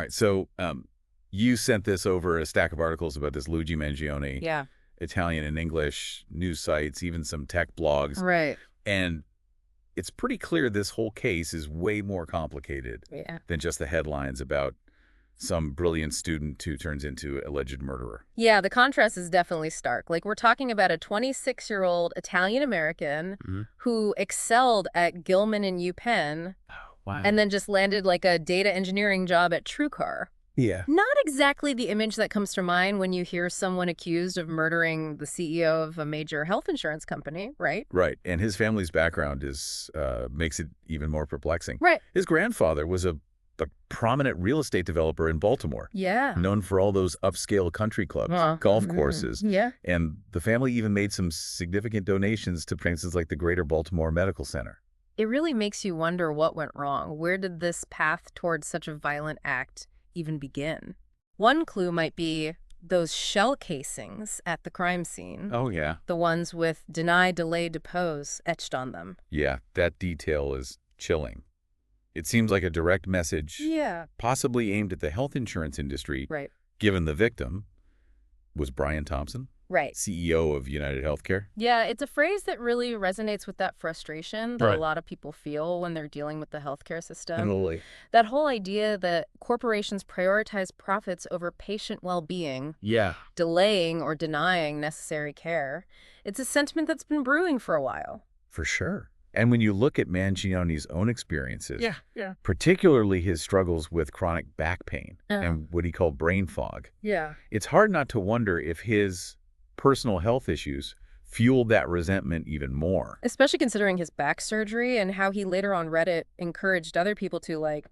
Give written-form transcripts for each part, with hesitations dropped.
right. So you sent this over a stack of articles about this Luigi Mangione, Yeah. Italian and English news sites, even some tech blogs. Right. And it's pretty clear this whole case is way more complicated Yeah. than just the headlines about some brilliant student who turns into alleged murderer. Yeah, the contrast is definitely stark. Like, we're talking about a 26-year-old Italian-American who excelled at Gilman and UPenn Wow. and then just landed like a data engineering job at TrueCar. Yeah. Not exactly the image that comes to mind when you hear someone accused of murdering the CEO of a major health insurance company, right? Right. And his family's background is makes it even more perplexing. Right. His grandfather was a prominent real estate developer in Baltimore, Yeah. known for all those upscale country clubs, golf courses. Yeah. And the family even made some significant donations to places like the Greater Baltimore Medical Center. It really makes you wonder what went wrong. Where did this path towards such a violent act even begin? One clue might be those shell casings at the crime scene. Oh, yeah. The ones with "deny, delay, depose" etched on them. Yeah, that detail is chilling. It seems like a direct message, Yeah. possibly aimed at the health insurance industry, Right. given the victim was Brian Thompson, Right. CEO of United Healthcare. Yeah, it's a phrase that really resonates with that frustration that Right. a lot of people feel when they're dealing with the healthcare system. Totally. That whole idea that corporations prioritize profits over patient well-being, Yeah. delaying or denying necessary care, it's a sentiment that's been brewing for a while. For sure. And when you look at Mangione's own experiences, Yeah. particularly his struggles with chronic back pain and what he called brain fog, Yeah. it's hard not to wonder if his personal health issues fueled that resentment even more. Especially considering his back surgery and how he later on Reddit encouraged other people to, like,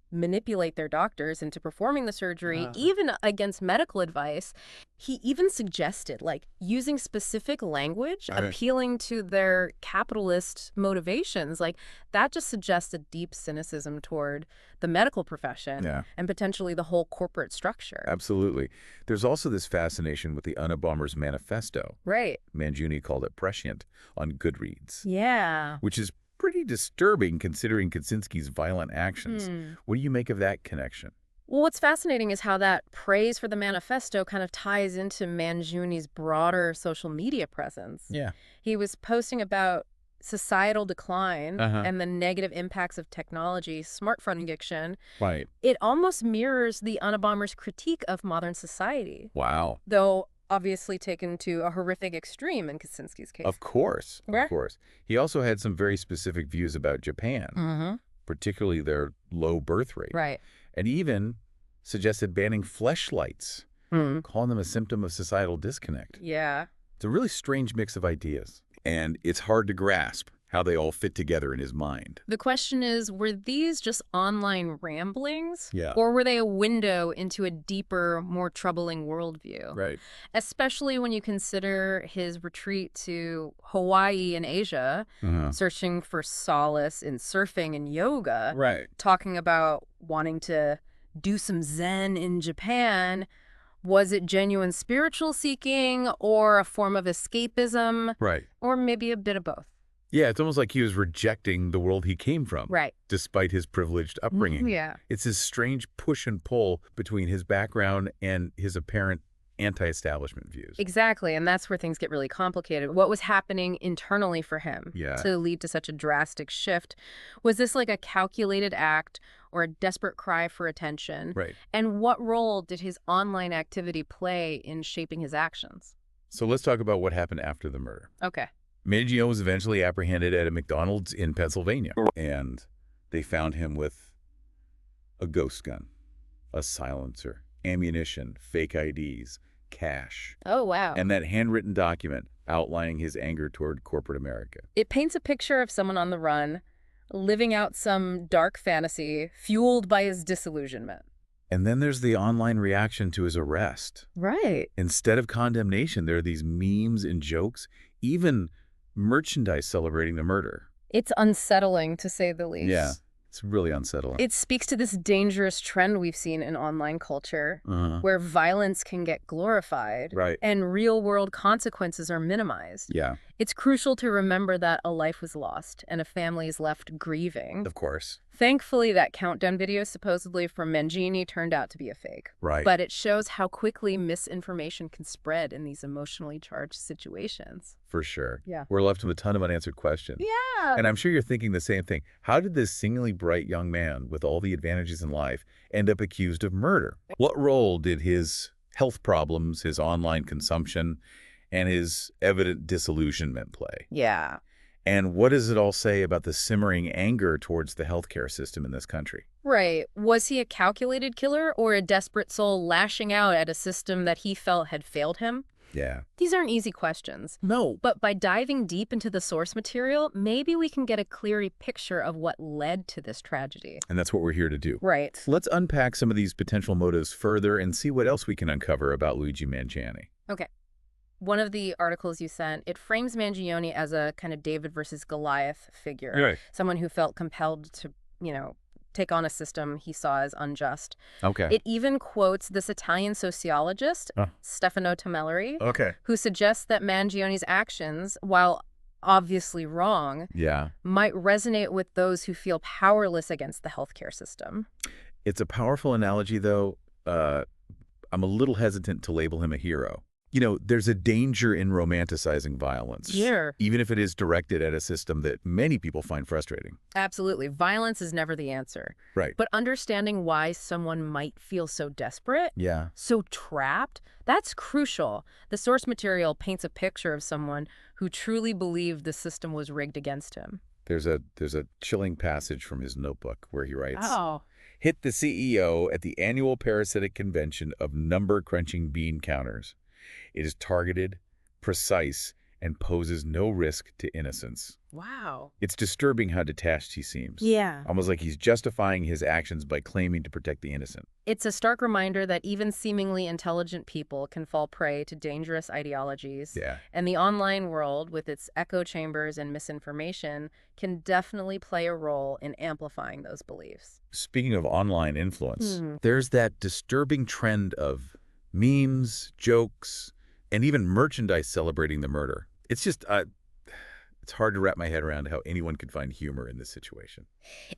manipulate their doctors into performing the surgery, even against medical advice. He even suggested, like, using specific language, appealing to their capitalist motivations. Like, that just suggests a deep cynicism toward the medical profession and potentially the whole corporate structure. Absolutely. There's also this fascination with the Unabomber's manifesto. Right. Mangione called it prescient on Goodreads. Yeah. Which is pretty disturbing considering Kaczynski's violent actions. What do you make of that connection? Well, what's fascinating is how that praise for the manifesto kind of ties into Mangione's broader social media presence. Yeah. He was posting about societal decline and the negative impacts of technology, smartphone addiction. Right. It almost mirrors the Unabomber's critique of modern society. Wow. Though obviously taken to a horrific extreme in Kaczynski's case. Of course. Right. Of course. He also had some very specific views about Japan, particularly their low birth rate. Right. And even suggested banning fleshlights, calling them a symptom of societal disconnect. Yeah. It's a really strange mix of ideas, and it's hard to grasp how they all fit together in his mind. The question is, were these just online ramblings? Yeah. Or were they a window into a deeper, more troubling worldview? Right. Especially when you consider his retreat to Hawaii and Asia, searching for solace in surfing and yoga, Right. talking about wanting to do some Zen in Japan. Was it genuine spiritual seeking or a form of escapism? Right. Or maybe a bit of both? Yeah, it's almost like he was rejecting the world he came from. Right. Despite his privileged upbringing. Yeah. It's this strange push and pull between his background and his apparent anti-establishment views. Exactly, and that's where things get really complicated. What was happening internally for him to lead to such a drastic shift? Was this like a calculated act or a desperate cry for attention? Right. And what role did his online activity play in shaping his actions? So let's talk about what happened after the murder. Okay. Mangione was eventually apprehended at a McDonald's in Pennsylvania, and they found him with a ghost gun, a silencer, ammunition, fake IDs, cash, Oh, wow. and that handwritten document outlining his anger toward corporate America. It paints a picture of someone on the run, living out some dark fantasy, fueled by his disillusionment. And then there's the online reaction to his arrest. Right. Instead of condemnation, there are these memes and jokes, even merchandise celebrating the murder. It's unsettling, to say the least. Yeah, it's really unsettling. It speaks to this dangerous trend we've seen in online culture, where violence can get glorified and real-world consequences are minimized. Yeah. It's crucial to remember that a life was lost and a family is left grieving. Of course. Thankfully, that countdown video supposedly from Mangione turned out to be a fake. Right. But it shows how quickly misinformation can spread in these emotionally charged situations. For sure. Yeah. We're left with a ton of unanswered questions. Yeah. And I'm sure you're thinking the same thing. How did this seemingly bright young man with all the advantages in life end up accused of murder? What role did his health problems, his online consumption, and his evident disillusionment play? Yeah. And what does it all say about the simmering anger towards the healthcare system in this country? Right. Was he a calculated killer or a desperate soul lashing out at a system that he felt had failed him? Yeah. These aren't easy questions. No. But by diving deep into the source material, maybe we can get a clearer picture of what led to this tragedy. And that's what we're here to do. Right. Let's unpack some of these potential motives further and see what else we can uncover about Luigi Mangione. Okay. One of the articles you sent, it frames Mangione as a kind of David versus Goliath figure. Right. Someone who felt compelled to, take on a system he saw as unjust. Okay. It even quotes this Italian sociologist, Stefano Tomelleri, who suggests that Mangione's actions, while obviously wrong, might resonate with those who feel powerless against the healthcare system. It's a powerful analogy, though. I'm a little hesitant to label him a hero. There's a danger in romanticizing violence. Sure. Even if it is directed at a system that many people find frustrating. Absolutely. Violence is never the answer. Right. But understanding why someone might feel so desperate, so trapped, that's crucial. The source material paints a picture of someone who truly believed the system was rigged against him. There's a chilling passage from his notebook where he writes, hit the CEO at the annual parasitic convention of number-crunching bean counters. It is targeted, precise, and poses no risk to innocence. Wow. It's disturbing how detached he seems. Yeah. Almost like he's justifying his actions by claiming to protect the innocent. It's a stark reminder that even seemingly intelligent people can fall prey to dangerous ideologies. Yeah. And the online world, with its echo chambers and misinformation, can definitely play a role in amplifying those beliefs. Speaking of online influence, there's that disturbing trend of memes, jokes, and even merchandise celebrating the murder. It's just, it's hard to wrap my head around how anyone could find humor in this situation.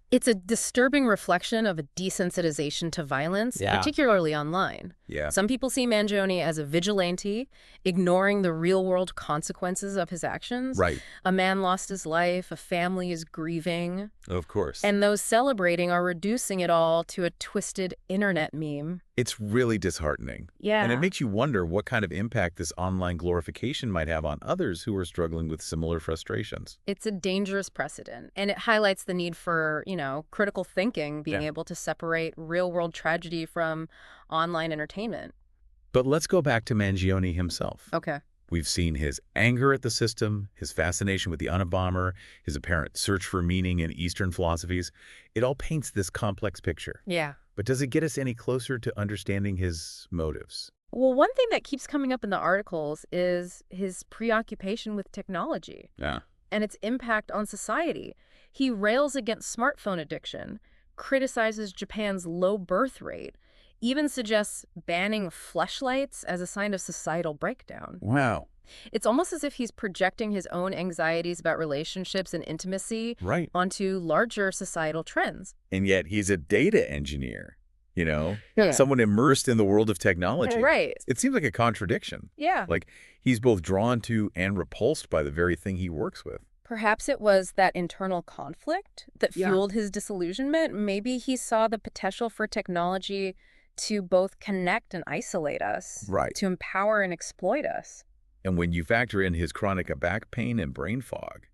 It's a disturbing reflection of a desensitization to violence, particularly online. Yeah. Some people see Mangione as a vigilante, ignoring the real-world consequences of his actions. Right. A man lost his life, a family is grieving. Of course. And those celebrating are reducing it all to a twisted internet meme. It's really disheartening. Yeah. And it makes you wonder what kind of impact this online glorification might have on others who are struggling with similar frustrations. It's a dangerous precedent, and it highlights the need for, critical thinking, being able to separate real-world tragedy from online entertainment. But let's go back to Mangione himself. Okay. We've seen his anger at the system, his fascination with the Unabomber, his apparent search for meaning in Eastern philosophies. It all paints this complex picture. Yeah. But does it get us any closer to understanding his motives? Well, one thing that keeps coming up in the articles is his preoccupation with technology. Yeah. And its impact on society. He rails against smartphone addiction, criticizes Japan's low birth rate, even suggests banning fleshlights as a sign of societal breakdown. Wow. It's almost as if he's projecting his own anxieties about relationships and intimacy onto larger societal trends. And yet he's a data engineer, someone immersed in the world of technology. Right. It seems like a contradiction. Yeah. Like he's both drawn to and repulsed by the very thing he works with. Perhaps it was that internal conflict that fueled his disillusionment. Maybe he saw the potential for technology to both connect and isolate us. Right. To empower and exploit us. And when you factor in his chronic back pain and brain fog,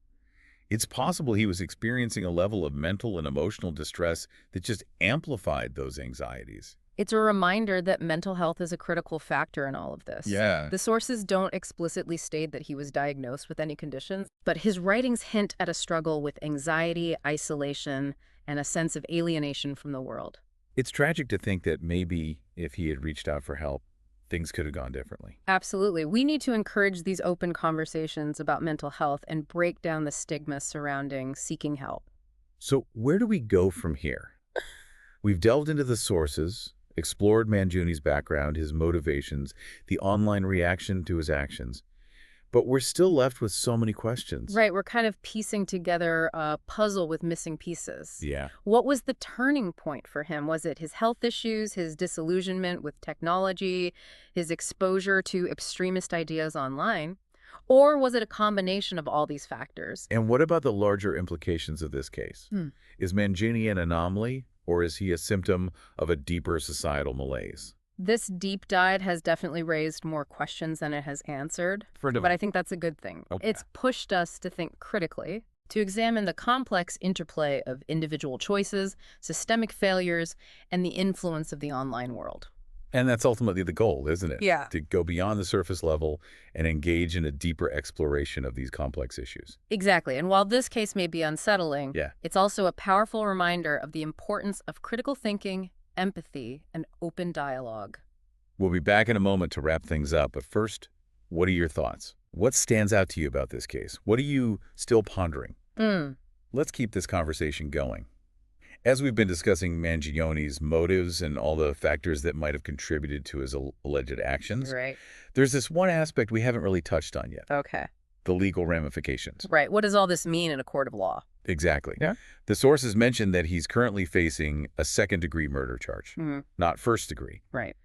it's possible he was experiencing a level of mental and emotional distress that just amplified those anxieties. It's a reminder that mental health is a critical factor in all of this. Yeah. The sources don't explicitly state that he was diagnosed with any conditions, but his writings hint at a struggle with anxiety, isolation, and a sense of alienation from the world. It's tragic to think that maybe if he had reached out for help, things could have gone differently. Absolutely. We need to encourage these open conversations about mental health and break down the stigma surrounding seeking help. So where do we go from here? We've delved into the sources, explored Mangione's background, his motivations, the online reaction to his actions. But we're still left with so many questions. Right, we're kind of piecing together a puzzle with missing pieces. Yeah. What was the turning point for him? Was it his health issues, his disillusionment with technology, his exposure to extremist ideas online? Or was it a combination of all these factors? And what about the larger implications of this case? Hmm. Is Mangione an anomaly, or is he a symptom of a deeper societal malaise? This deep dive has definitely raised more questions than it has answered, but I think that's a good thing. Okay. It's pushed us to think critically, to examine the complex interplay of individual choices, systemic failures, and the influence of the online world. And that's ultimately the goal, isn't it? Yeah. To go beyond the surface level and engage in a deeper exploration of these complex issues. Exactly. And while this case may be unsettling, Yeah. it's also a powerful reminder of the importance of critical thinking, empathy, and open dialogue. We'll be back in a moment to wrap things up, but first, what are your thoughts? What stands out to you about this case? What are you still pondering? Let's keep this conversation going. As we've been discussing Mangione's motives and all the factors that might have contributed to his alleged actions, Right. there's this one aspect we haven't really touched on yet, Okay. the legal ramifications. Right. What does all this mean in a court of law? Exactly. Yeah. The sources mentioned that he's currently facing a second-degree murder charge, Mhm. not first-degree. Right.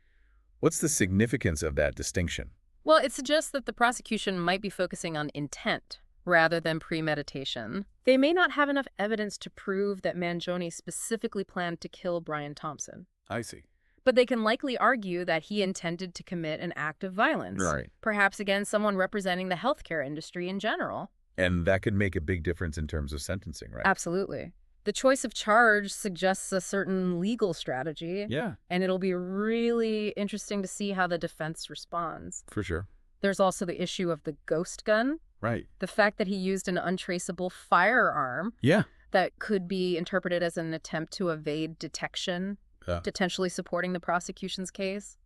What's the significance of that distinction? Well, it suggests that the prosecution might be focusing on intent rather than premeditation. They may not have enough evidence to prove that Mangione specifically planned to kill Brian Thompson, I see. but they can likely argue that he intended to commit an act of violence, Right. perhaps against someone representing the healthcare industry in general. And that could make a big difference in terms of sentencing, right? Absolutely. The choice of charge suggests a certain legal strategy, Yeah, and it'll be really interesting to see how the defense responds. for sure. There's also the issue of the ghost gun, Right. the fact that he used an untraceable firearm Yeah. that could be interpreted as an attempt to evade detection, potentially supporting the prosecution's case.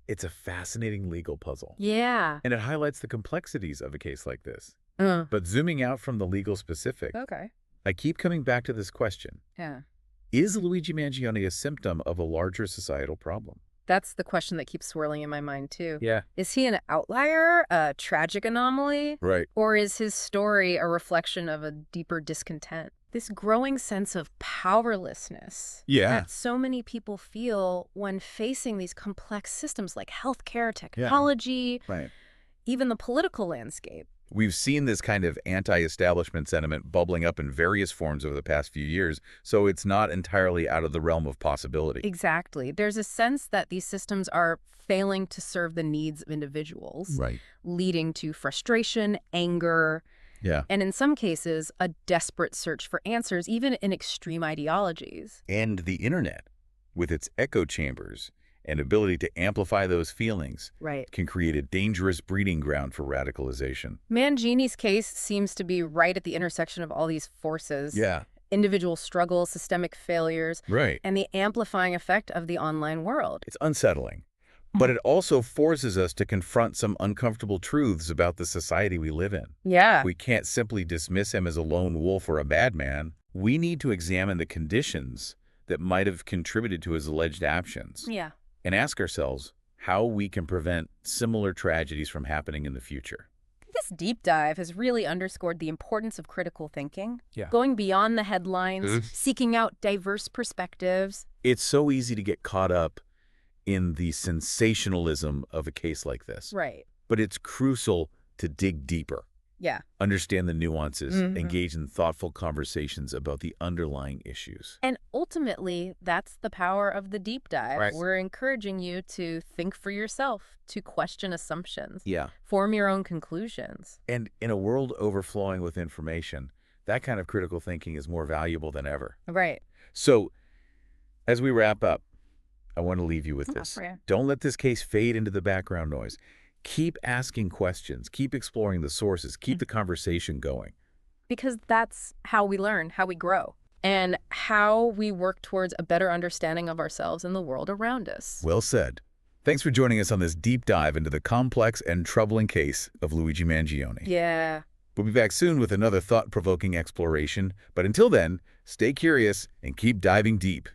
It's a fascinating legal puzzle. Yeah. And it highlights the complexities of a case like this. Uh, But zooming out from the legal specific, okay. I keep coming back to this question. Yeah. Is Luigi Mangione a symptom of a larger societal problem? That's the question that keeps swirling in my mind, too. Yeah. Is he an outlier, a tragic anomaly? Right. Or is his story a reflection of a deeper discontent? This growing sense of powerlessness Yeah. that so many people feel when facing these complex systems like healthcare, technology, Right. even the political landscape. We've seen this kind of anti-establishment sentiment bubbling up in various forms over the past few years, so it's not entirely out of the realm of possibility. Exactly. There's a sense that these systems are failing to serve the needs of individuals, Right. leading to frustration, anger, Yeah. and in some cases, a desperate search for answers, even in extreme ideologies. And the internet, with its echo chambers and ability to amplify those feelings, Right. can create a dangerous breeding ground for radicalization. Mangioni's case seems to be right at the intersection of all these forces. Yeah. Individual struggles, systemic failures, Right. and the amplifying effect of the online world. It's unsettling, but it also forces us to confront some uncomfortable truths about the society we live in. Yeah. We can't simply dismiss him as a lone wolf or a bad man. We need to examine the conditions that might have contributed to his alleged actions Yeah. and ask ourselves how we can prevent similar tragedies from happening in the future. This deep dive has really underscored the importance of critical thinking, Yeah. going beyond the headlines, seeking out diverse perspectives. It's so easy to get caught up in the sensationalism of a case like this, Right. but it's crucial to dig deeper. Yeah. Understand the nuances, Mhm. engage in thoughtful conversations about the underlying issues. And ultimately, that's the power of the deep dive. Right. We're encouraging you to think for yourself, to question assumptions, Yeah. form your own conclusions. And in a world overflowing with information, that kind of critical thinking is more valuable than ever. Right. So, as we wrap up, I want to leave you with Oh, this. yeah. Don't let this case fade into the background noise. Keep asking questions, keep exploring the sources, keep the conversation going. Because that's how we learn, how we grow, and how we work towards a better understanding of ourselves and the world around us. Well said. Thanks for joining us on this deep dive into the complex and troubling case of Luigi Mangione. Yeah. We'll be back soon with another thought-provoking exploration, but until then, stay curious and keep diving deep.